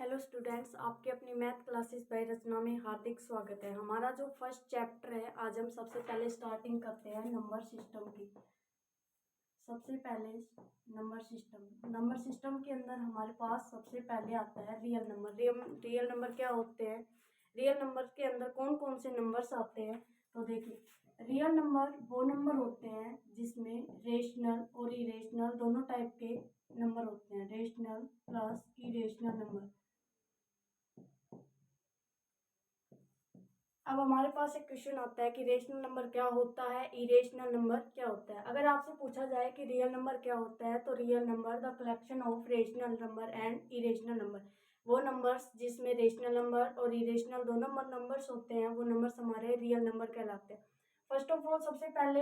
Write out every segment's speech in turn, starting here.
Hello students, आपके अपनी math classes bye रचना में हार्दिक स्वागत है। हमारा जो फर्स्ट चैप्टर है, आज हम सबसे पहले स्टार्टिंग करते हैं नंबर सिस्टम की। सबसे पहले नंबर सिस्टम के अंदर हमारे पास सबसे पहले आता है रियल नंबर। रियल नंबर क्या होते हैं? रियल नंबर के अंदर कौन कौन से नंबर्स आते हैं? तो देखिए, रियल नंबर वो नंबर होते हैं जिसमें रेशनल और इरेशनल दोनों टाइप के नंबर होते हैं। Rational plus irrational number. अब हमारे पास एक क्वेश्चन आता है कि रेशनल नंबर क्या होता है, इरेशनल नंबर क्या होता है। अगर आपसे पूछा जाए कि रियल नंबर क्या होता है, तो real number the collection of rational number and irrational number. वो नंबर्स जिसमें रेशनल नंबर और इरेशनल दोनों नंबर्स होते हैं, वो नंबर्स हमारे रियल नंबर कहलाते हैं। फर्स्ट ऑफ ऑल, सबसे पहले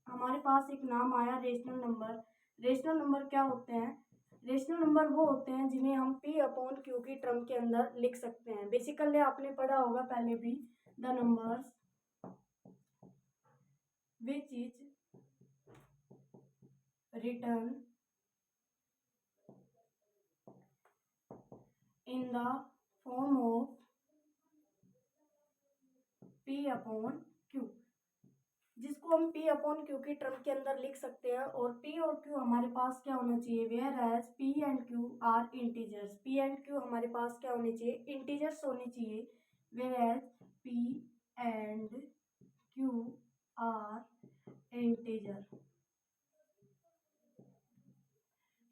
हमारे पास एक नाम आया रेशनल नंबर। रेशनल नंबर क्या होते हैं? रेशनल नंबर वो होते हैं जिन्हें हम P अपॉन Q की टर्म के अंदर लिख सकते हैं। बेसिकली आपने पढ़ा होगा पहले भी, the numbers which is written in the form of P upon Q, जिसको हम P अपॉन Q की टर्म के अंदर लिख सकते हैं। और P और Q हमारे पास क्या होना चाहिए? Whereas P and Q are integers. P and Q हमारे पास क्या होने चाहिए? इंटीजर्स होने चाहिए। Whereas P and Q are integer.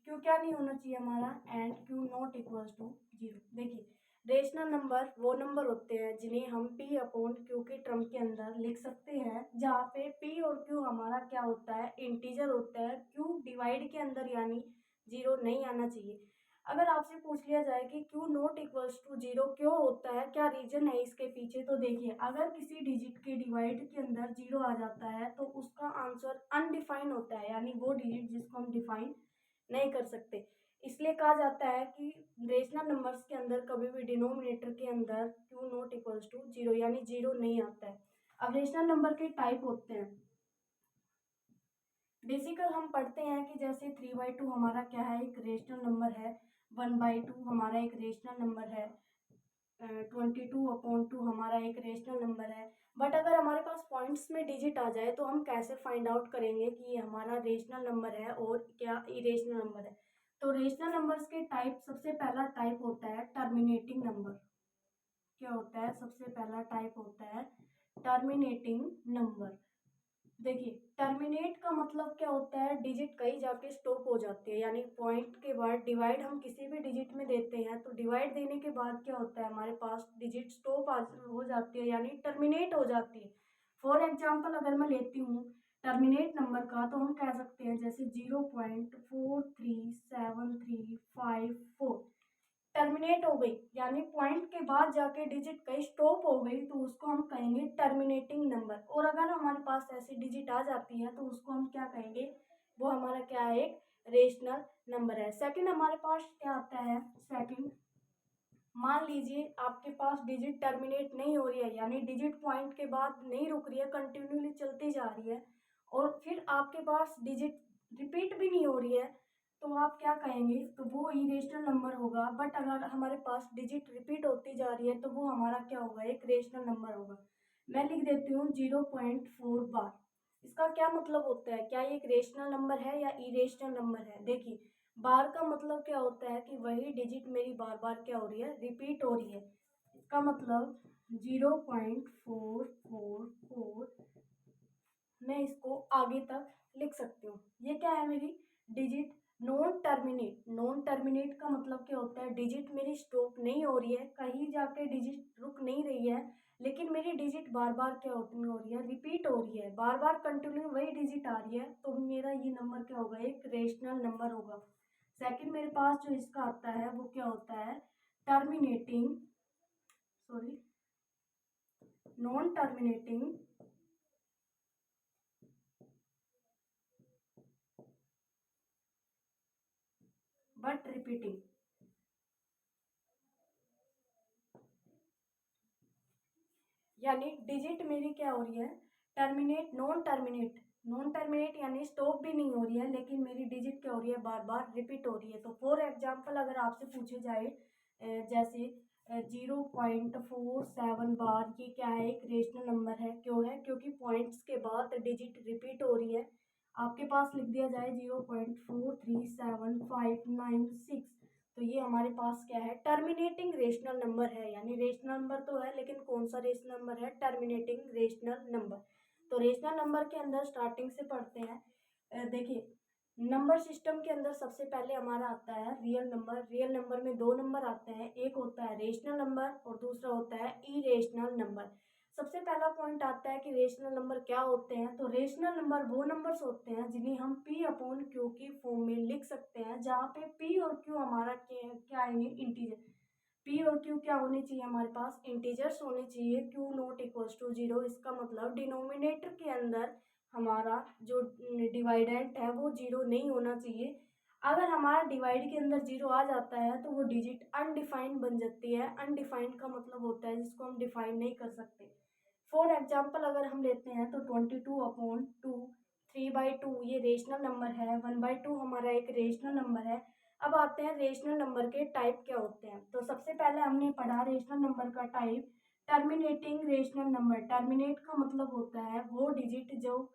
क्यों क्या नहीं होना चाहिए हमारा? And Q not equals to 0। देखिए, रेशनल नंबर वो नंबर होते हैं जिन्हें हम P अपॉन Q के टर्म के अंदर लिख सकते हैं, जहाँ पे P और Q हमारा क्या होता है? इंटीजर होता है। Q डिवाइड के अंदर यानी 0 नहीं आना चाहिए। अगर आपसे पूछ लिया जाए कि Q नॉट इक्वल्स टू 0 क्यों होता है, क्या रीजन है इसके पीछे, तो देखिए, अगर किसी डिजिट के डिवाइड के अंदर 0 आ जाता है तो उसका आंसर अनडिफाइन होता है, यानी वो डिजिट जिसको हम डिफाइन नहीं कर सकते। इसलिए कहा जाता है कि रेशनल नंबर्स के अंदर कभी भी डिनोमिनेटर के अंदर Q नॉट इक्वल्स टू 0 यानी 0 नहीं आता है। अब रेशनल नंबर के टाइप होते हैं। बेसिकल हम पढ़ते हैं कि जैसे 3/2 हमारा क्या है? एक रेशनल नंबर है। 1/2 हमारा एक रेशनल नंबर है। 22/2 हमारा एक रेशनल नंबर है। बट अगर हमारे पास पॉइंट्स में डिजिट आ जाए तो हम कैसे फाइंड आउट करेंगे कि ये हमारा रेशनल नंबर है और क्या इरेशनल नंबर है? तो रेशनल नंबर्स के टाइप, सबसे पहला टाइप होता है टर्मिनेटिंग नंबर। क्या होता है? सबसे पहला टाइप होता है टर्मिनेटिंग नंबर। देखिए, टर्मिनेट का मतलब क्या होता है? डिजिट कहीं जाके स्टॉप हो जाती है, यानी पॉइंट के बाद डिवाइड हम किसी भी डिजिट में देते हैं तो डिवाइड देने के बाद क्या होता है? हमारे पास डिजिट स्टॉप हो जाती है, यानी टर्मिनेट हो जाती है। फॉर एग्जाम्पल अगर मैं लेती हूँ टर्मिनेट नंबर का, तो हम कह सकते हैं जैसे 0.437354 टर्मिनेट हो गई, यानी पॉइंट के बाद जाके डिजिट कहीं स्टॉप हो गई, तो उसको हम कहेंगे टर्मिनेटिंग नंबर। और अगर हमारे पास ऐसी डिजिट आ जाती है तो उसको हम क्या कहेंगे? वो हमारा क्या है? एक रेशनल नंबर है। सेकंड हमारे पास क्या आता है? सेकंड, मान लीजिए आपके पास डिजिट टर्मिनेट नहीं हो रही है, यानी डिजिट पॉइंट के बाद नहीं रुक रही है, कंटिन्यूली चलती जा रही है, और फिर आपके पास डिजिट रिपीट भी नहीं हो रही है, तो आप क्या कहेंगे? तो वो इरेशनल नंबर होगा। बट अगर हमारे पास डिजिट रिपीट होती जा रही है तो वो हमारा क्या होगा? एक रेशनल नंबर होगा। मैं लिख देती हूँ 0.4 बार। इसका क्या मतलब होता है? क्या ये एक रेशनल नंबर है या इरेशनल नंबर है? देखिए, बार का मतलब क्या होता है कि वही डिजिट मेरी बार बार क्या हो रही है? रिपीट हो रही है। इसका मतलब 0.444 मैं इसको आगे तक लिख सकती हूँ। ये क्या है? मेरी digit non terminate. Non terminate का मतलब क्या होता है? डिजिट मेरी स्टॉप नहीं हो रही है, कहीं जाके डिजिट रुक नहीं रही है, लेकिन मेरी डिजिट बार बार क्या हो रही है? रिपीट हो रही है, बार बार कंटिन्यू वही डिजिट आ रही है, तो मेरा ये नंबर क्या होगा? एक रेशनल नंबर होगा। सेकंड मेरे पास जो इसका आता है वो क्या होता है? Terminating, sorry, non terminating but repeating. यानी डिजिट मेरी क्या हो रही है? Terminate, non terminate. Non terminate यानी स्टॉप भी नहीं हो रही है, लेकिन मेरी डिजिट क्या हो रही है? बार बार रिपीट हो रही है। तो फॉर एग्जाम्पल अगर आपसे पूछे जाए जैसे 0.47 बार, ये क्या है, एक रेशनल नंबर है। क्यों है? क्योंकि पॉइंट्स के बाद डिजिट रिपीट हो रही है। आपके पास लिख दिया जाए 0.437596, तो ये हमारे पास क्या है, टर्मिनेटिंग रेशनल नंबर है। यानी रेशनल नंबर तो है, लेकिन कौन सा रेशनल नंबर है, टर्मिनेटिंग रेशनल नंबर। तो रेशनल नंबर के अंदर स्टार्टिंग से पढ़ते हैं। देखिए, नंबर सिस्टम के अंदर सबसे पहले हमारा आता है रियल नंबर। रियल नंबर में दो नंबर आते हैं, एक होता है रेशनल नंबर और दूसरा होता है इरेशनल नंबर। सबसे पहला पॉइंट आता है कि रेशनल नंबर क्या होते हैं। तो रेशनल नंबर वो नंबर्स होते हैं जिन्हें हम पी अपॉन क्यू की फॉर्म में लिख सकते हैं, जहाँ पे पी और क्यू हमारा क्या आएंगे, इंटीजर। पी और क्यू क्या होने चाहिए, हमारे पास इंटीजर्स होने चाहिए। Q not equals to zero, इसका मतलब डिनोमिनेटर के अंदर हमारा जो डिवाइडेंट है वो जीरो नहीं होना चाहिए। अगर हमारा डिवाइड के अंदर जीरो आ जाता है तो वो डिजिट अनडिफाइंड बन जाती है। अनडिफाइंड का मतलब होता है जिसको हम डिफाइन नहीं कर सकते। फॉर एग्जाम्पल अगर हम लेते हैं तो 22/2, 3/2 ये रेशनल नंबर है, 1/2 हमारा एक रेशनल नंबर है। अब आते हैं रेशनल नंबर के टाइप क्या होते हैं। तो सबसे पहले हमने पढ़ा रेशनल नंबर का type, terminating rational number. Terminate का मतलब होता है वो डिजिट जो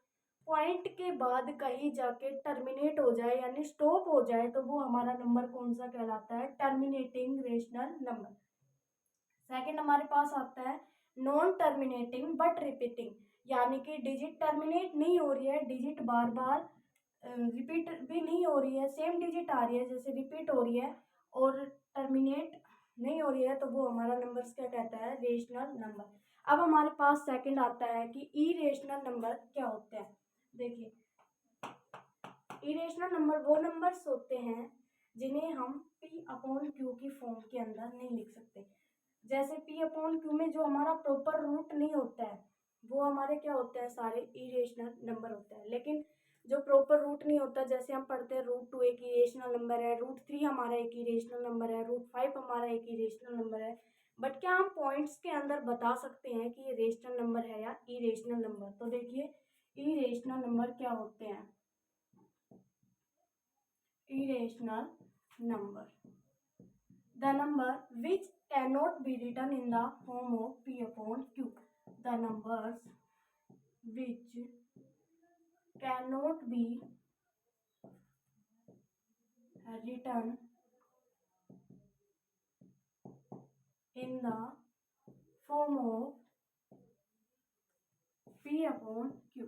पॉइंट के बाद कहीं जाके टर्मिनेट हो जाए, यानी स्टॉप हो जाए, तो वो हमारा नंबर कौन सा कहलाता है, टर्मिनेटिंग रेशनल नंबर। सेकंड हमारे पास आता है नॉन टर्मिनेटिंग बट रिपीटिंग, यानी कि डिजिट टर्मिनेट नहीं हो रही है, डिजिट बार बार रिपीट भी नहीं हो रही है, सेम डिजिट आ रही है, जैसे रिपीट हो रही है और टर्मिनेट नहीं हो रही है, तो वो हमारा नंबर क्या कहता है, रेशनल नंबर। अब हमारे पास सेकंड आता है कि इरेशनल नंबर क्या होते हैं। देखिए, इरेशनल नंबर वो नंबर्स होते हैं जिन्हें हम पी अपॉन क्यू की फॉर्म के अंदर नहीं लिख सकते। जैसे पी अपॉन क्यू में जो हमारा प्रॉपर रूट नहीं होता है वो हमारे क्या होते हैं, सारे इरेशनल नंबर होते हैं। लेकिन जो प्रॉपर रूट नहीं होता, जैसे हम पढ़ते हैं √2 एक इरेशनल नंबर है, √3 हमारा एक इरेशनल नंबर है, √5 हमारा एक इरेशनल नंबर है। बट क्या हम पॉइंट्स के अंदर बता सकते हैं कि ये रेशनल नंबर है या इरेशनल नंबर। तो देखिए, इरेशनल नंबर क्या होते हैं, irrational number, the number which cannot be written in the form of p upon q, the numbers which cannot be written in the form of p upon q,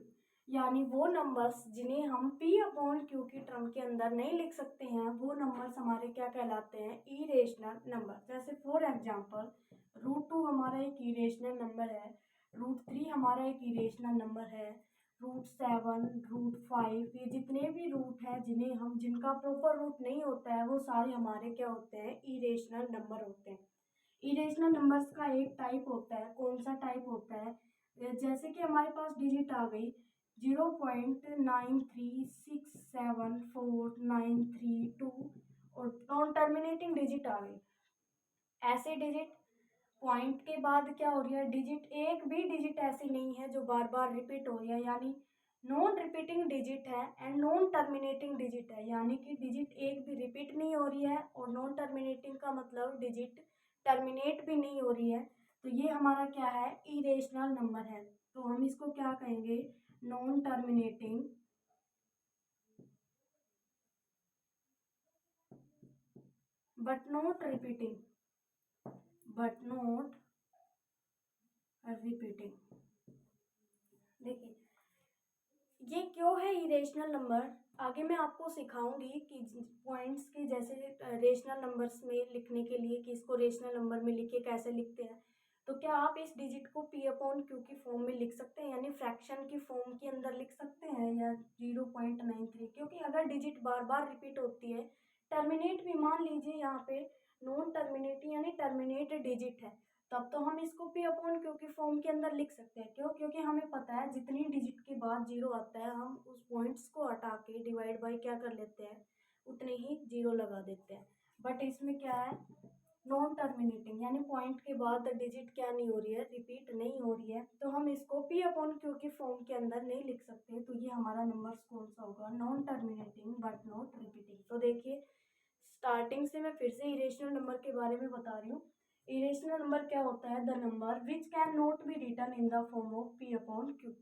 यानी वो numbers जिन्हें हम p upon q की term के अंदर नहीं लिख सकते हैं, वो नंबर्स हमारे क्या कहलाते हैं, इरेशनल नंबर। जैसे फॉर एग्जांपल √2 हमारा एक इरेशनल नंबर है, √3 हमारा एक इरेशनल नंबर है, √7, √5, ये जितने भी रूट हैं जिन्हें हम जिनका प्रॉपर रूट नहीं होता है वो सारे हमारे क्या होते हैं, इरेशनल नंबर होते हैं। इरेशनल नंबर्स का एक टाइप होता है, कौन सा टाइप होता है, जैसे कि हमारे पास डिजिट आ गई 0.936749932 और नॉन टर्मिनेटिंग डिजिट आ गई। ऐसे डिजिट पॉइंट के बाद क्या हो रही है, डिजिट एक भी डिजिट ऐसी नहीं है जो बार बार रिपीट हो रही है, यानी नॉन रिपीटिंग डिजिट है एंड नॉन टर्मिनेटिंग डिजिट है। यानी कि डिजिट एक भी रिपीट नहीं हो रही है और नॉन टर्मिनेटिंग का मतलब डिजिट टर्मिनेट भी नहीं हो रही है। तो ये हमारा क्या है, इरेशनल नंबर है। तो हम इसको क्या कहेंगे, non terminating but not repeating, but not repeating. देखिए, ये क्यों है इरेशनल नंबर, आगे मैं आपको सिखाऊंगी कि पॉइंट्स के जैसे रेशनल नंबर्स में लिखने के लिए कि इसको रेशनल नंबर में लिखिए कैसे लिखते हैं। तो क्या आप इस डिजिट को पी अपॉन क्यू की फॉर्म में लिख सकते हैं, यानी फ्रैक्शन की फॉर्म के अंदर लिख सकते हैं, या 0.93, क्योंकि अगर डिजिट बार बार रिपीट होती है, टर्मिनेट भी मान लीजिए यहाँ पे नॉन टर्मिनेट यानी टर्मिनेट डिजिट है, तब तो हम इसको पी अपॉन क्यू की फॉर्म के अंदर लिख सकते हैं। क्यों? क्योंकि हमें पता है जितनी डिजिट के बाद जीरो आता है हम उस पॉइंट्स को हटा के डिवाइड बाय क्या कर लेते हैं, उतने ही जीरो लगा देते हैं। बट इसमें क्या है, नॉन टर्मिनेटिंग, यानी पॉइंट के बाद डिजिट क्या नहीं हो रही है, रिपीट नहीं हो रही है, तो हम इसको पी अपॉन क्यू की फॉर्म के अंदर नहीं लिख सकते। तो ये हमारा नंबर कौन सा होगा, non terminating but not repeating. तो देखिए, स्टार्टिंग से मैं फिर से इरेशनल नंबर के बारे में बता रही हूँ। इरेशनल नंबर क्या होता है? The number which can not be written in the form of P upon Q.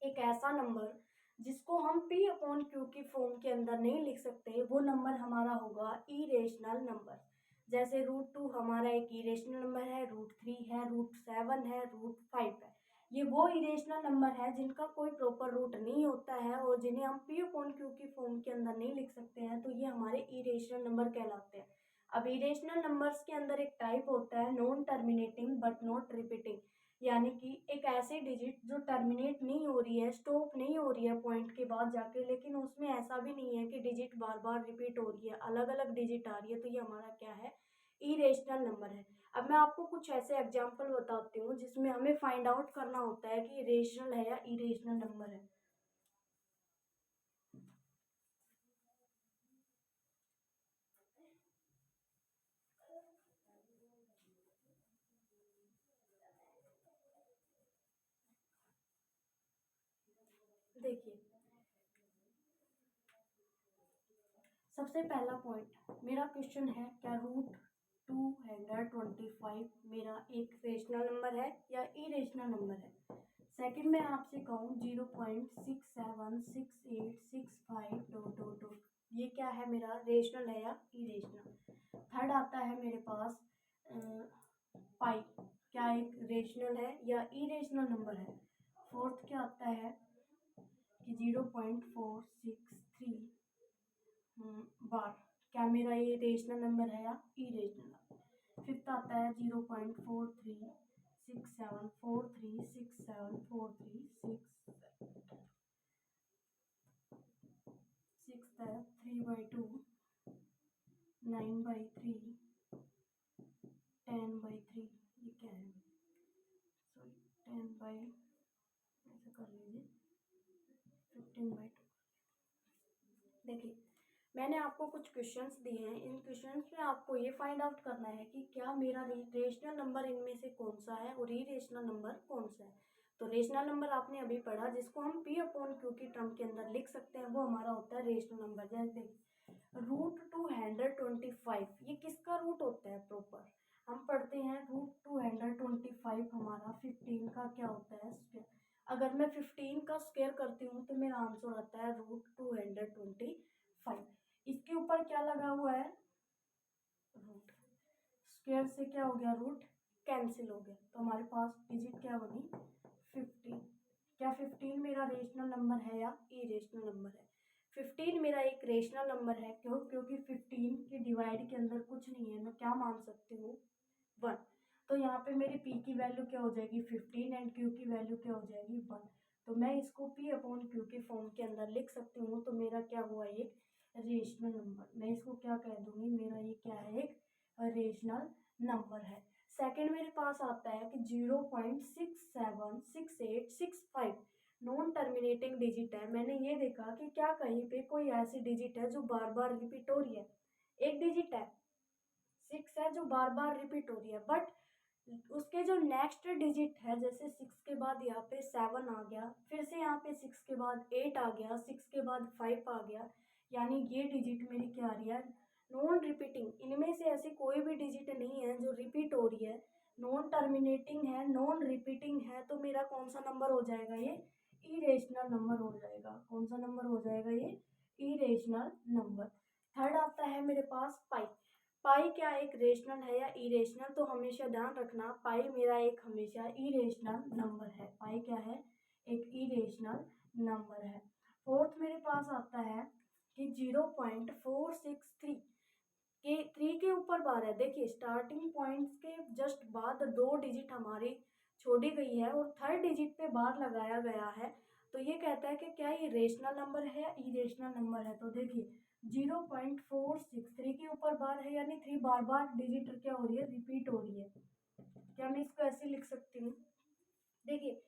एक ऐसा नंबर जिसको हम पी अपॉन क्यू की फॉर्म के अंदर नहीं लिख सकते, वो नंबर हमारा होगा इरेशनल नंबर। जैसे √2 हमारा एक इरेशनल नंबर है, √3 है, √7 है, √5 है। ये वो इरेशनल नंबर है जिनका कोई प्रॉपर रूट नहीं होता है और जिन्हें हम पी अपॉन क्यू की फॉर्म के अंदर नहीं लिख सकते हैं, तो ये हमारे इरेशनल नंबर कहलाते हैं। अब इरेशनल नंबर्स के अंदर एक टाइप होता है non terminating but not repeating, यानी कि एक ऐसी डिजिट जो टर्मिनेट नहीं हो रही है, स्टॉप नहीं हो रही है पॉइंट के बाद जाके, लेकिन उसमें ऐसा भी नहीं है कि डिजिट बार बार रिपीट हो रही है, अलग अलग डिजिट आ रही है, तो ये हमारा क्या है? इरेशनल नंबर है। अब मैं आपको कुछ ऐसे एग्जांपल बताती हूँ जिसमें हमें फाइंड आउट करना होता है कि रेशनल है या इरेशनल नंबर है। देखिए, सबसे पहला पॉइंट मेरा क्वेश्चन है, क्या √225 मेरा एक रेशनल नंबर है या इरेशनल नंबर है? सेकंड में आपसे कहूँ 0.676865 डॉट डॉट डॉट, ये क्या है मेरा? रेशनल है या इरेशनल? थर्ड आता है मेरे पास पाई, क्या एक रेशनल है या इरेशनल नंबर है? फोर्थ क्या आता है कि 0.463 बार, क्या मेरा ये रेशनल नंबर है या इरेशनल? फिफ्थ आता है 0.436743674367। सिक्स है 3/2, 9/3, 10/3। ये क्या है? सॉरी, 10 बाई, ऐसा कर लीजिए, 15/2। देखिए, मैंने आपको कुछ क्वेश्चंस दिए हैं, इन क्वेश्चंस में आपको ये फाइंड आउट करना है कि क्या मेरा रेशनल नंबर इनमें से कौन सा है और इरेशनल नंबर कौन सा है। तो रेशनल नंबर आपने अभी पढ़ा, जिसको हम पी अपॉन क्यू की टर्म के अंदर लिख सकते हैं, वो हमारा होता है रेशनल नंबर। जैसे √225, ये किसका रूट होता है प्रॉपर? हम पढ़ते हैं √225 हमारा 15 का क्या होता है? स्क्वायर। अगर मैं 15 का स्क्वायर करती हूँ तो मेरा आंसर आता है √225। इसके ऊपर क्या लगा हुआ है? रूट। स्क्वायर से क्या हो गया? रूट कैंसिल हो गया, तो हमारे पास डिजिट क्या बनी? 15। क्या 15 मेरा रेशनल नंबर है या इरेशनल नंबर है? 15 मेरा एक रेशनल नंबर है, क्यों? क्योंकि 15 के डिवाइड के अंदर कुछ नहीं है, मैं क्या मान सकती हूँ? 1। तो यहाँ पे मेरी p की वैल्यू क्या हो जाएगी? 15, एंड q की वैल्यू क्या हो जाएगी? 1। तो मैं इसको p अपॉन क्यू के फॉर्म के अंदर लिख सकती हूँ, तो मेरा क्या हुआ? एक रेशनल नंबर। मैं इसको क्या कह दूंगी? मेरा ये क्या है? एक रेशनल नंबर है। सेकंड मेरे पास आता है कि 0.676865 नॉन टर्मिनेटिंग डिजिट है। मैंने ये देखा कि क्या कहीं पे कोई ऐसी डिजिट है जो बार बार रिपीट हो रही है? एक डिजिट है 6 है जो बार बार रिपीट हो रही है, बट उसके जो नेक्स्ट डिजिट है, जैसे 6 के बाद यहाँ पे 7 आ गया, फिर से यहाँ पे 6 के बाद 8 आ गया, 6 के बाद 5 आ गया, यानी ये डिजिट मेरी क्या आ रही है? Non repeating. इनमें से ऐसी कोई भी डिजिट नहीं है जो रिपीट हो रही है, नॉन टर्मिनेटिंग है, नॉन रिपीटिंग है, तो मेरा कौन सा नंबर हो जाएगा? ये इरेशनल नंबर हो जाएगा। कौन सा नंबर हो जाएगा? ये इरेशनल नंबर। थर्ड आता है मेरे पास पाई। पाई क्या एक रेशनल है या इरेशनल? तो हमेशा ध्यान रखना, पाई मेरा एक हमेशा इरेशनल नंबर है। पाई क्या है? एक इरेशनल नंबर है। फोर्थ मेरे पास आता है कि 0.463 के 3 के ऊपर बार है। देखिए, स्टार्टिंग पॉइंट्स के जस्ट बाद 2 डिजिट हमारी छोड़ी गई है और थर्ड डिजिट पे बार लगाया गया है, तो ये कहता है कि क्या ये रेशनल नंबर है या इरेशनल नंबर है। तो देखिए, 0.463 के ऊपर बार है, यानी 3 बार बार डिजिट क्या हो रही है? रिपीट हो रही है। क्या मैं इसको ऐसे लिख सकती हूँ? देखिए,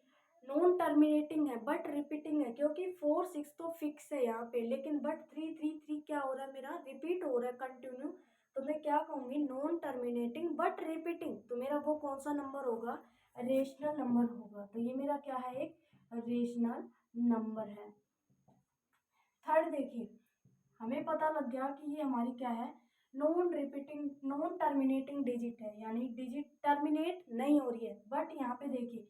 नॉन टर्मिनेटिंग है बट रिपीटिंग है, क्योंकि 4 6 तो फिक्स है यहाँ पे, लेकिन बट 3 3 3 क्या हो रहा है? मेरा रिपीट हो रहा है कंटिन्यू। तो मैं क्या कहूँगी? Non terminating but repeating. तो मेरा वो कौन सा नंबर होगा? रेशनल नंबर होगा। तो ये मेरा क्या है? एक रेशनल नंबर है। थर्ड देखिए, हमें पता लग गया कि ये हमारी क्या है? नॉन टर्मिनेटिंग डिजिट है, यानी डिजिट टर्मिनेट नहीं हो रही है। बट यहाँ पे देखिए,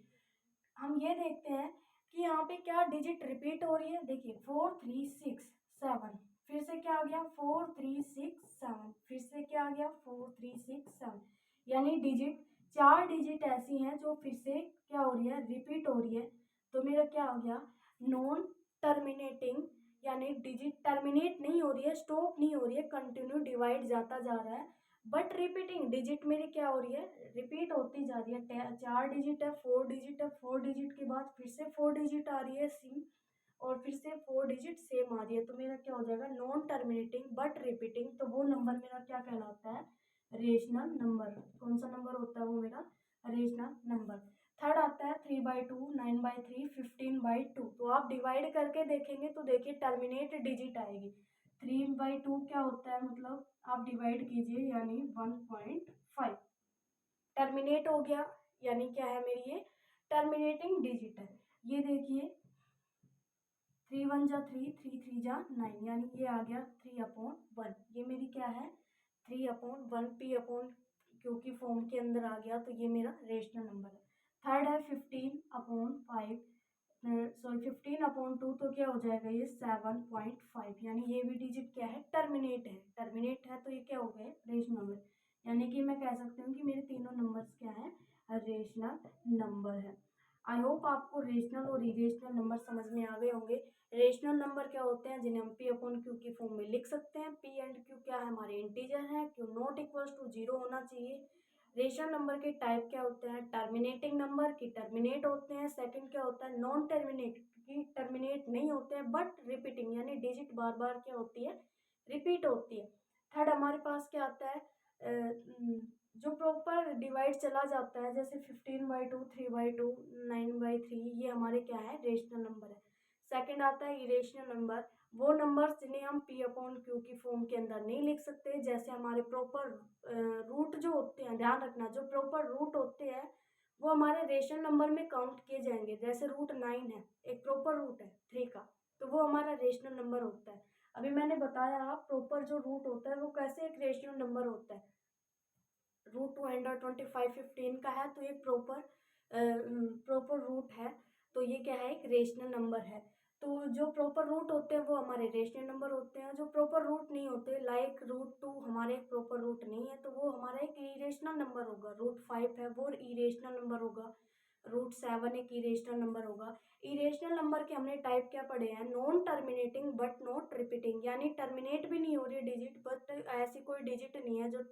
हम ये देखते हैं कि यहाँ पे क्या डिजिट रिपीट हो रही है। देखिए 4367, फिर से क्या आ गया 4367, फिर से क्या आ गया 4367, यानी डिजिट 4 डिजिट ऐसी हैं जो फिर से क्या हो रही है, रिपीट हो रही है। तो मेरा क्या हो गया, नॉन टर्मिनेटिंग, यानी डिजिट टर्मिनेट नहीं हो रही है, स्टॉप नहीं हो रही है, कंटिन्यू डिवाइड जाता जा रहा है। बट रिपीटिंग डिजिट मेरी क्या हो रही है, रिपीट होती जा रही है। 4 डिजिट है, 4 डिजिट है, 4 डिजिट के बाद फिर से 4 डिजिट आ रही है सी, और फिर से 4 डिजिट सेम आ रही है। तो मेरा क्या हो जाएगा, नॉन टर्मिनेटिंग बट रिपीटिंग। तो वो नंबर मेरा क्या कहलाता है, रेशनल नंबर। कौन सा नंबर होता है वो मेरा, रेशनल नंबर। थर्ड आता है 3/2, 9/3, 15/2। तो आप डिवाइड करके देखेंगे तो देखिए टर्मिनेट डिजिट आएगी। 3/2 क्या होता है, मतलब आप डिवाइड कीजिए, यानी 1.5 टर्मिनेट हो गया, यानी क्या है मेरी ये टर्मिनेटिंग डिजिट है। ये देखिए 3 1 जा 3, 3 3 जा 9, यानी ये आ गया 3/1। ये मेरी क्या है 3/1 p/, क्योंकि फॉर्म के अंदर आ गया, तो ये मेरा रेशनल नंबर है। थर्ड है 15/5, सॉरी 15/2, तो क्या हो जाएगा ये 7.5, यानी ये भी डिजिट क्या है, टर्मिनेट है। टर्मिनेट है तो ये क्या हो गए, रेशनल नंबर। यानी कि मैं कह सकती हूँ कि मेरे तीनों नंबर्स क्या है, रेशनल नंबर है। आई होप आपको रेशनल और इरेशनल नंबर समझ में आ गए होंगे। रेशनल नंबर क्या होते हैं, जिन्हें हम p/q की फॉर्म में लिख सकते हैं। p एंड q क्या है, हमारे इंटीजर हैं। q नॉट इक्वल्स टू 0 होना चाहिए। रेशनल नंबर के टाइप क्या होते हैं, टर्मिनेटिंग नंबर की टर्मिनेट होते हैं। सेकंड क्या होता है, नॉन टर्मिनेट की टर्मिनेट नहीं होते हैं बट रिपीटिंग, यानी डिजिट बार बार क्या होती है, रिपीट होती है। थर्ड हमारे पास क्या आता है, जो प्रॉपर डिवाइड चला जाता है, जैसे 15/2, 3/2, 9/3, ये हमारे क्या है, रेशनल नंबर है। सेकंड आता है इरेशनल नंबर, वो नंबर्स जिन्हें हम p/q की फॉर्म के अंदर नहीं लिख सकते। जैसे हमारे प्रॉपर रूट जो होते हैं, ध्यान रखना, जो प्रॉपर रूट होते हैं वो हमारे रेशनल नंबर में काउंट किए जाएंगे। जैसे √9 है, एक प्रॉपर रूट है 3 का, तो वो हमारा रेशनल नंबर होता है। अभी मैंने बताया प्रॉपर जो रूट होता है वो कैसे एक रेशनल नंबर होता है। √225 15 का है, तो ये प्रॉपर रूट है, तो ये क्या है, एक रेशनल नंबर है। तो जो प्रॉपर रूट होते हैं वो हमारे रेशनल नंबर होते हैं। जो प्रॉपर रूट नहीं होते, लाइक √2 हमारे एक प्रॉपर रूट नहीं है, तो वो हमारा एक इरेशनल नंबर होगा। √5 है वो इरेशनल नंबर होगा। √7 एक इरेशनल नंबर होगा। इरेशनल नंबर के हमने टाइप क्या पढ़े हैं, non terminating but not repeating, यानी टर्मिनेट भी नहीं हो रही डिजिट, बट ऐसी कोई डिजिट नहीं है जो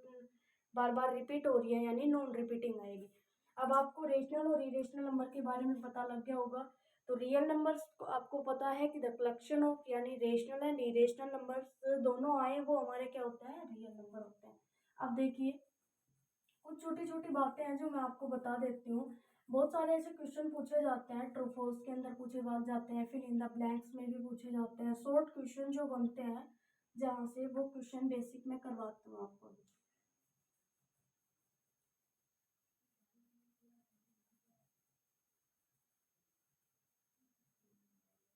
बार बार रिपीट हो रही है, यानी नॉन रिपीटिंग आएगी। अब आपको रेशनल और इरेशनल नंबर के बारे में पता लग गया होगा। तो रियल नंबर्स को आपको पता है कि द कलेक्शन ऑफ, यानी रेशनल एंड इरेशनल नंबर्स दोनों आए वो हमारे क्या होता है, रियल नंबर होते हैं। अब देखिए कुछ छोटी छोटी बातें हैं जो मैं आपको बता देती हूँ। बहुत सारे ऐसे क्वेश्चन पूछे जाते हैं, ट्रू फॉल्स के अंदर पूछे जाते हैं, फिर इन द ब्लैंक्स में भी पूछे जाते हैं, शॉर्ट क्वेश्चन जो बनते हैं जहाँ से, वो क्वेश्चन बेसिक में करवाती हूँ आपको।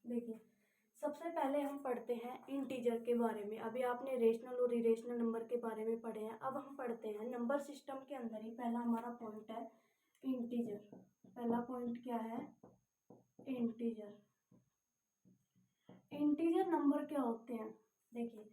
देखिए सबसे पहले हम पढ़ते हैं इंटीजर के बारे में। अभी आपने रेशनल और इरेशनल नंबर के बारे में पढ़े हैं, अब हम पढ़ते हैं नंबर सिस्टम के अंदर ही पहला हमारा पॉइंट है इंटीजर। पहला पॉइंट क्या है, इंटीजर। इंटीजर नंबर क्या होते हैं, देखिए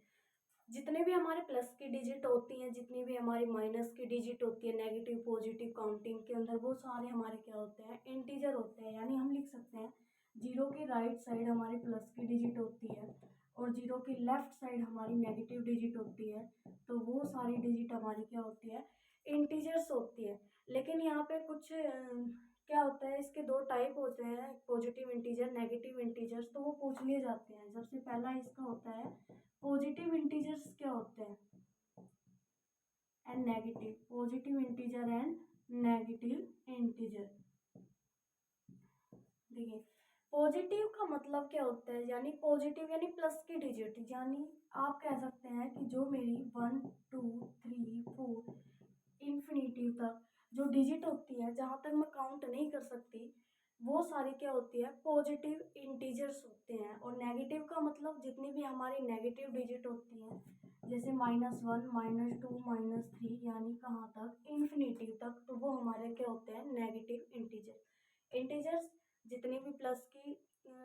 जितने भी हमारे प्लस की डिजिट होती हैं, जितनी भी हमारी माइनस की डिजिट होती है, नेगेटिव पॉजिटिव काउंटिंग के अंदर, वो सारे हमारे क्या होते हैं, इंटीजर होते हैं। यानी हम लिख सकते हैं 0 की राइट साइड हमारी प्लस की डिजिट होती है और 0 की लेफ्ट साइड हमारी नेगेटिव डिजिट होती है। तो वो सारी डिजिट हमारी क्या होती है, इंटीजर्स होती है। लेकिन यहाँ पे कुछ क्या होता है, इसके दो टाइप होते हैं, पॉजिटिव इंटीजर, नेगेटिव इंटीजर्स। तो वो पूछ लिए जाते हैं। सबसे पहला इसका होता है पॉजिटिव इंटीजर्स क्या होते हैं, and negative, positive integer and negative integer. देखिए पॉजिटिव का मतलब क्या होता है, यानी पॉजिटिव यानी प्लस की डिजिट, यानी आप कह सकते हैं कि जो मेरी 1 2 3 4 इन्फिनिटिव तक जो डिजिट होती है, जहाँ तक मैं काउंट नहीं कर सकती, वो सारी क्या होती है, पॉजिटिव इंटीजर्स होते हैं। और नेगेटिव का मतलब जितनी भी हमारी नेगेटिव डिजिट होती हैं, जैसे -1, -2, -3 यानी कहाँ तक, इन्फिनिटी तक, तो वो हमारे क्या होते हैं, नेगेटिव इंटीजर। इंटीजर्स जितनी भी प्लस की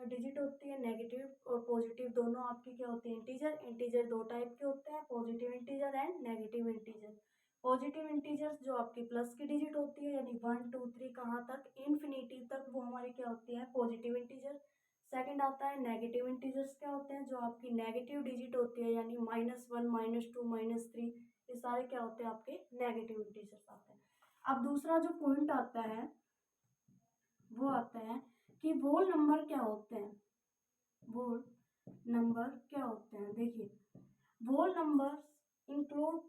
डिजिट होती है, नेगेटिव और पॉजिटिव दोनों आपकी क्या होती है, इंटीजर। इंटीजर दो टाइप के होते हैं, positive integer and negative integer. Positive integers जो आपकी प्लस की डिजिट होती है, यानी 1, 2, 3 कहाँ तक, इन्फिनिटी तक, वो हमारी क्या होती है, पॉजिटिव इंटीजर। सेकंड आता है नेगेटिव इंटीजर्स, क्या होते हैं, जो आपकी नेगेटिव डिजिट होती है, यानी -1, -2, -3, ये सारे क्या होते हैं, आपके नेगेटिव इंटीजर्स आते हैं। अब दूसरा जो पॉइंट आता है वो आता है कि होल नंबर क्या होते हैं। होल नंबर क्या होते हैं, देखिए whole number include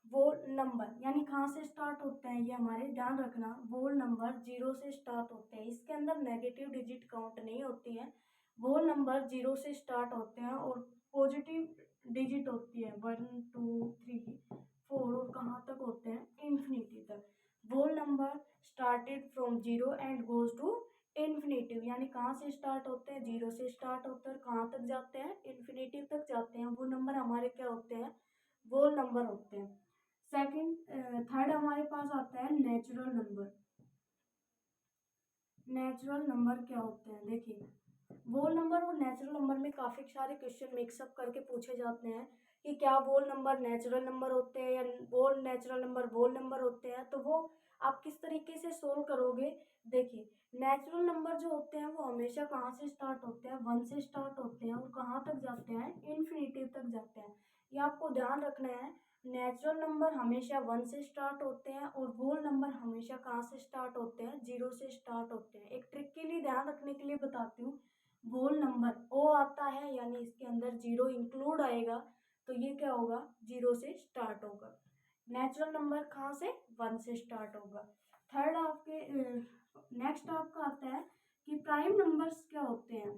whole number, यानी कहाँ से स्टार्ट होते हैं, ये हमारे ध्यान रखना, होल नंबर 0 से स्टार्ट होते हैं, इसके अंदर नेगेटिव डिजिट काउंट नहीं होती है। होल नंबर 0 से स्टार्ट होते हैं और पॉजिटिव डिजिट होती है 1, 2, 3, 4 और कहाँ तक होते हैं, इन्फिनिटी तक। Whole number started from 0 and goes to infinitive, यानी कहाँ से स्टार्ट होते हैं, 0 से स्टार्ट होते हैं, कहाँ तक जाते हैं, इन्फिनेटिव तक जाते हैं, वो नंबर हमारे क्या होते हैं, होल नंबर होते हैं। सेकंड थर्ड हमारे पास आता है नेचुरल नंबर। नेचुरल नंबर क्या होते हैं, देखिए होल नंबर और नेचुरल नंबर में काफ़ी सारे क्वेश्चन मिक्सअप करके पूछे जाते हैं कि क्या होल नंबर नेचुरल नंबर होते हैं या whole natural number whole number होते हैं, तो वो आप किस तरीके से सोल्व करोगे। देखिए नेचुरल नंबर जो होते हैं वो हमेशा कहाँ से स्टार्ट होते हैं, 1 से स्टार्ट होते हैं और कहाँ तक जाते हैं, इन्फिनिटी तक जाते हैं। ये आपको ध्यान रखना है, नेचुरल नंबर हमेशा 1 से स्टार्ट होते हैं और होल नंबर हमेशा कहाँ से स्टार्ट होते हैं, 0 से स्टार्ट होते हैं। एक ट्रिक के लिए ध्यान रखने के लिए बताती हूँ, होल नंबर ओ आता है यानी इसके अंदर 0 इंक्लूड आएगा, तो ये क्या होगा, 0 से स्टार्ट होगा। नेचुरल नंबर कहाँ से, 1 से स्टार्ट होगा। थर्ड आपके नेक्स्ट आपका आता है कि प्राइम नंबर्स क्या होते हैं।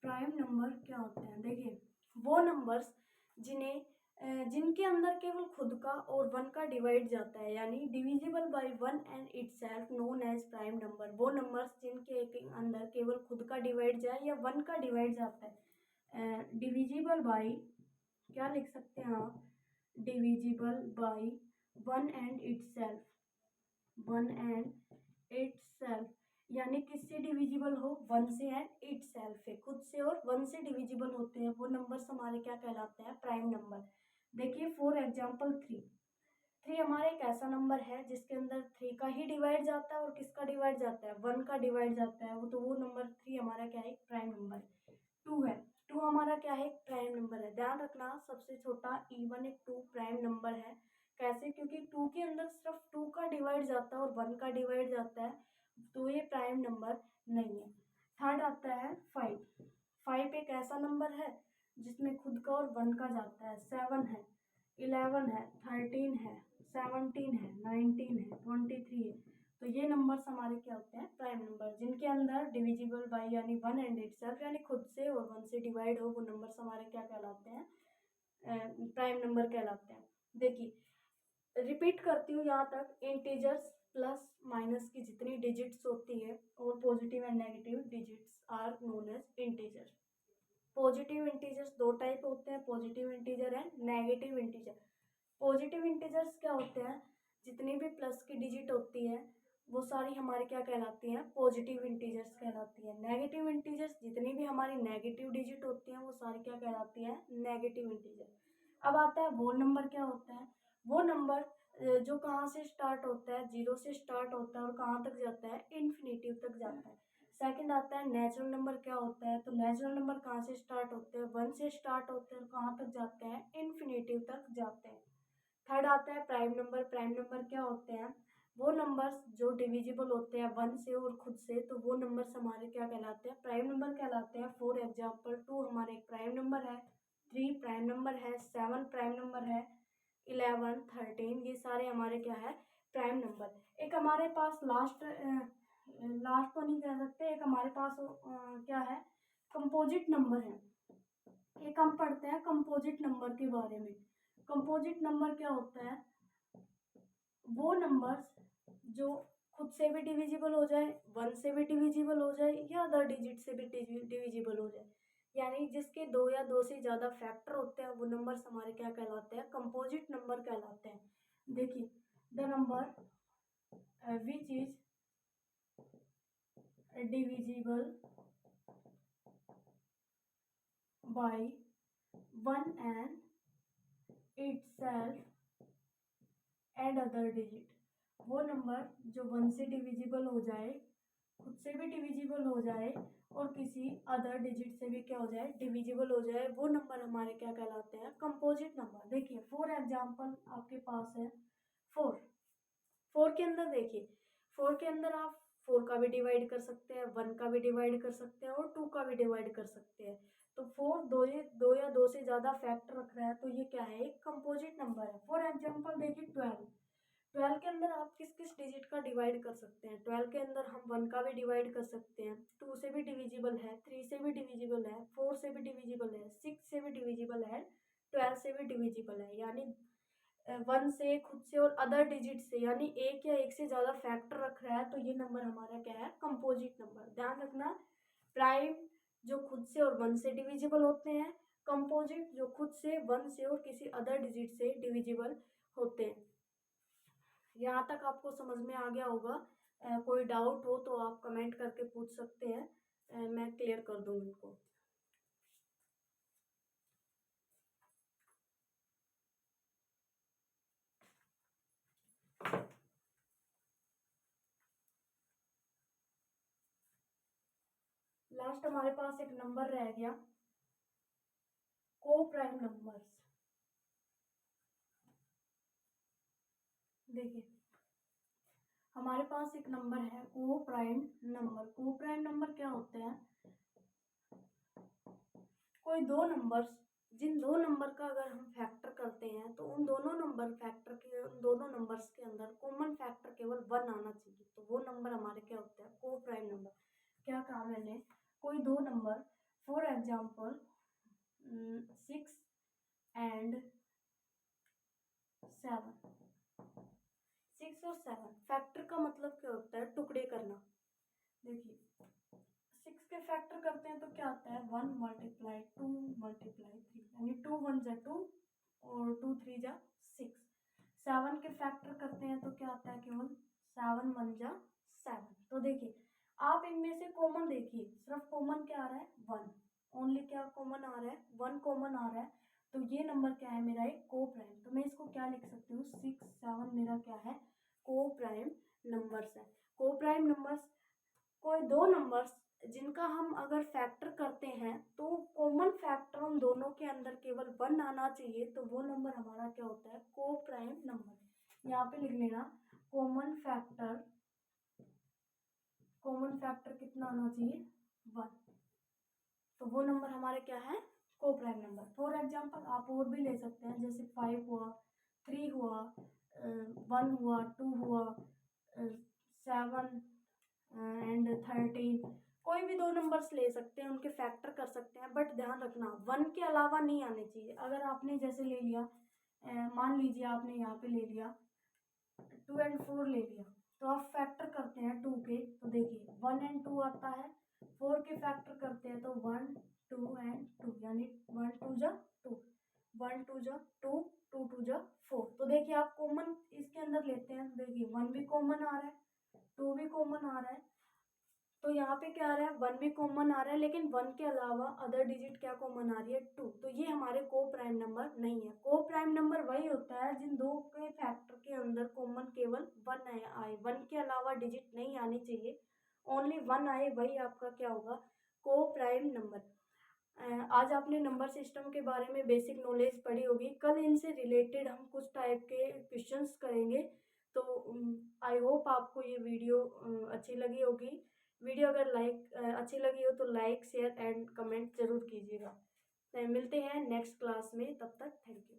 प्राइम नंबर क्या होते हैं, देखिए वो नंबर्स जिनके अंदर केवल खुद का और 1 का डिवाइड जाता है, यानी divisible by 1 and itself known as prime number. वो नंबर्स जिनके अंदर केवल खुद का डिवाइड जाए या 1 का डिवाइड जाता है, डिविजिबल बाय, क्या लिख सकते हैं आप, divisible by 1 and itself, 1 and itself, यानी किससे डिविजिबल हो, 1 से एंड इटसेल्फ से, खुद से और 1 से डिविजिबल होते हैं, वो नंबर्स हमारे क्या कहलाते हैं, प्राइम नंबर। देखिए फॉर एग्जांपल 3 हमारा एक ऐसा नंबर है जिसके अंदर 3 का ही डिवाइड जाता है और किसका डिवाइड जाता है, 1 का डिवाइड जाता है, वो तो वो नंबर 3 हमारा क्या है, प्राइम नंबर। 2 है, 2 हमारा क्या है, प्राइम नंबर है। ध्यान रखना सबसे छोटा इवन एक 2 प्राइम नंबर है। कैसे, क्योंकि 2 के अंदर सिर्फ 2 का डिवाइड जाता है और 1 का डिवाइड जाता है, तो ये प्राइम नंबर नहीं है। थर्ड आता है 5। 5 एक ऐसा नंबर है जिसमें खुद का और 1 का जाता है। 7 है, 11 है, 13 है, 17 है, 19 है, 23 है, तो ये नंबर्स हमारे क्या होते हैं, प्राइम नंबर, जिनके अंदर डिविजिबल बाय यानी 1 एंड इटसेल्फ यानी खुद से और 1 से डिवाइड हो, वो नंबर्स हमारे क्या कहलाते हैं, प्राइम नंबर कहलाते हैं। देखिए रिपीट करती हूँ यहाँ तक, इंटीजर्स प्लस माइनस की जितनी डिजिट्स होती है और positive and negative digits are known as integer. Positive integers दो टाइप होते हैं, positive integer and negative integer. Positive integers क्या होते हैं, जितनी भी प्लस की डिजिट होती है वो सारी हमारी क्या कहलाती हैं, पॉजिटिव इंटीजर्स कहलाती है। नेगेटिव इंटीजर्स जितनी भी हमारी नेगेटिव डिजिट होती हैं वो सारी क्या कहलाती हैं, नेगेटिव इंटीजर। अब आता है होल नंबर क्या होता है। वो नंबर जो कहाँ से स्टार्ट होता है, 0 से स्टार्ट होता है और कहाँ तक जाता है, इन्फिनिटिव तक जाता है। सेकंड आता है नेचुरल नंबर क्या होता है, तो नेचुरल नंबर कहाँ से स्टार्ट होते हैं, 1 से स्टार्ट होते हैं और कहाँ तक जाते हैं, इन्फिनिटिव तक जाते हैं। थर्ड आता है प्राइम नंबर। प्राइम नंबर क्या होते हैं, वो नंबर्स जो डिविजिबल होते हैं 1 से और खुद से, तो वो नंबर्स हमारे क्या कहलाते हैं, प्राइम नंबर कहलाते हैं। फॉर एग्जांपल 2 हमारे एक प्राइम नंबर है, 3 प्राइम नंबर है, 7 प्राइम नंबर है, 11, 13 ये सारे हमारे क्या है, प्राइम नंबर। एक हमारे पास लास्ट तो नहीं कह सकते, एक हमारे पास क्या है, कंपोजिट नंबर है। एक हम पढ़ते हैं कंपोजिट नंबर के बारे में। कंपोजिट नंबर क्या होता है, वो नंबर्स जो खुद से भी डिविजिबल हो जाए, 1 से भी डिविजिबल हो जाए या अदर डिजिट से भी डिविजिबल हो जाए, यानी जिसके दो या दो से ज़्यादा फैक्टर होते हैं वो नंबर्स हमारे क्या कहलाते हैं, कंपोजिट नंबर कहलाते हैं। देखिए, the number which is divisible by 1 and itself and other digit, वो नंबर जो 1 से डिविजिबल हो जाए, खुद से भी डिविजिबल हो जाए और किसी अदर डिजिट से भी क्या हो जाए, डिविजिबल हो जाए, वो नंबर हमारे क्या कहलाते हैं, कंपोजिट नंबर। देखिए फॉर एग्जांपल आपके पास है 4। 4 के अंदर देखिए, 4 के अंदर आप 4 का भी डिवाइड कर सकते हैं, 1 का भी डिवाइड कर सकते हैं और 2 का भी डिवाइड कर सकते हैं। तो 4 दो या दो से ज़्यादा फैक्टर रख रहा है तो ये क्या है, एक कंपोजिट नंबर है। फॉर एग्जांपल देखिए 12। 12 के अंदर आप किस किस डिजिट का डिवाइड कर सकते हैं, 12 के अंदर हम 1 का भी डिवाइड कर सकते हैं, 2 से भी डिविजिबल है, 3 से भी डिविजिबल है, 4 से भी डिविजिबल है, 6 से भी डिविजिबल है, 12 से भी डिविजिबल है। यानी 1 से, खुद से और अदर डिजिट से, यानी एक या एक से ज़्यादा फैक्टर रख रहा है तो ये नंबर हमारा क्या है, कंपोजिट नंबर। ध्यान रखना, प्राइम जो खुद से और 1 से डिविजिबल होते हैं, कंपोजिट जो खुद से, 1 से और किसी अदर डिजिट से डिविजिबल होते हैं। यहाँ तक आपको समझ में आ गया होगा। कोई डाउट हो तो आप कमेंट करके पूछ सकते हैं, मैं क्लियर कर दूँगी उनको। लास्ट हमारे पास एक नंबर रह गया, को प्राइम नंबर्स। देखिए हमारे पास एक नंबर है को प्राइम नंबर। को प्राइम नंबर क्या होते हैं, कोई दो नंबर्स, जिन दो नंबर का अगर हम फैक्टर करते हैं तो उन दोनों नंबर फैक्टर के, उन दोनों नंबर्स के अंदर कॉमन फैक्टर केवल 1 आना चाहिए, तो वो नंबर हमारे क्या होते हैं, को प्राइम नंबर। क्या कहा मैंने, कोई दो नंबर, फॉर एग्जाम्पल 6 एंड 7। 6 और 7 फैक्टर का मतलब क्या होता है, टुकड़े करना। देखिए 6 के फैक्टर करते हैं तो क्या आता है, 1 मल्टीप्लाई 2 मल्टीप्लाई 3, यानी 2 1 जा 2 और 2 3 जा 6। 7 के फैक्टर करते हैं तो क्या आता है, केवल 7 1 जा 7। तो देखिए आप इनमें से कॉमन देखिए, सिर्फ कॉमन क्या आ रहा है, 1, ओनली क्या कॉमन आ रहा है, 1 कॉमन आ रहा है। तो ये नंबर क्या है मेरा, एक को प्राइम। तो मैं इसको क्या लिख सकती हूँ, 6 7 मेरा क्या है, को प्राइम नंबर्स है। को प्राइम नंबर्स कोई दो नंबर्स जिनका हम अगर फैक्टर करते हैं तो कॉमन फैक्टर उन दोनों के अंदर केवल 1 आना चाहिए, तो वो नंबर हमारा क्या होता है, को प्राइम नंबर। यहाँ पे लिख लेना, कॉमन फैक्टर, कॉमन फैक्टर कितना आना चाहिए, 1, तो वो नंबर हमारे क्या है, को प्राइम नंबर। फॉर एग्जाम्पल आप और भी ले सकते हैं, जैसे 5 हुआ, 3 हुआ, 1 हुआ, 2 हुआ, 7 एंड 13, कोई भी दो नंबर्स ले सकते हैं, उनके फैक्टर कर सकते हैं, बट ध्यान रखना 1 के अलावा नहीं आने चाहिए। अगर आपने जैसे ले लिया, मान लीजिए आपने यहाँ पे ले लिया 2 एंड 4 ले लिया, तो आप फैक्टर करते हैं 2 के, तो देखिए 1 एंड 2 आता है, 4 के फैक्टर करते हैं तो 1 2 एंड 2, यानी 1 2 जा 2, 1 2 जा 2, 2 2 जा 4। तो देखिए आप कॉमन इसके अंदर लेते हैं, देखिए 1 भी कॉमन आ रहा है, 2 भी कॉमन आ रहा है, तो यहाँ पे क्या आ रहा है, 1 भी कॉमन आ रहा है, लेकिन 1 के अलावा अदर डिजिट क्या कॉमन आ रही है, 2। तो ये हमारे को प्राइम नंबर नहीं है। को प्राइम नंबर वही होता है जिन दो के फैक्टर के अंदर कॉमन केवल 1 आए, 1 के अलावा डिजिट नहीं आनी चाहिए, ओनली 1 आए, वही आपका क्या होगा, को प्राइम नंबर। आज आपने नंबर सिस्टम के बारे में बेसिक नॉलेज पढ़ी होगी, कल इनसे रिलेटेड हम कुछ टाइप के क्वेश्चंस करेंगे। तो आई होप आपको ये वीडियो अच्छी लगी होगी। वीडियो अगर अच्छी लगी हो तो लाइक शेयर एंड कमेंट जरूर कीजिएगा। मिलते हैं नेक्स्ट क्लास में, तब तक थैंक यू।